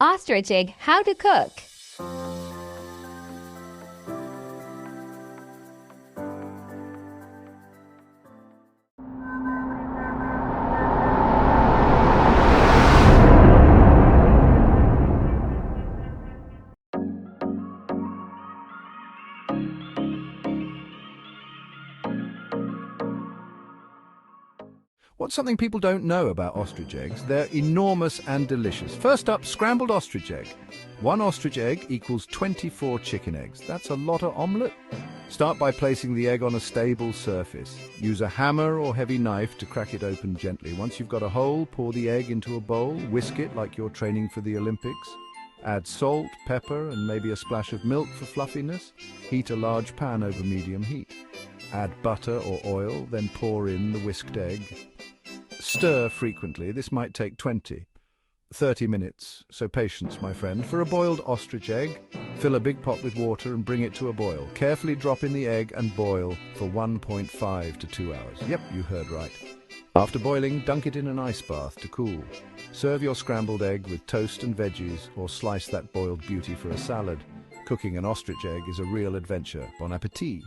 Ostrich egg, how to cook. What's something people don't know about ostrich eggs? They're enormous and delicious. First up, scrambled ostrich egg. 1 ostrich egg equals 24 chicken eggs. That's a lot of omelette. Start by placing the egg on a stable surface. Use a hammer or heavy knife to crack it open gently. Once you've got a hole, pour the egg into a bowl. Whisk it like you're training for the Olympics. Add salt, pepper, and maybe a splash of milk for fluffiness. Heat a large pan over medium heat. Add butter or oil, then pour in the whisked egg. Stir frequently. This might take 30 minutes, so patience, my friend. For a boiled ostrich egg, fill a big pot with water and bring it to a boil. Carefully drop in the egg and boil for 1.5 to 2 hours. Yep, you heard right. After boiling, dunk it in an ice bath to cool. Serve your scrambled egg with toast and veggies, or slice that boiled beauty for a salad. Cooking an ostrich egg is a real adventure. Bon appétit!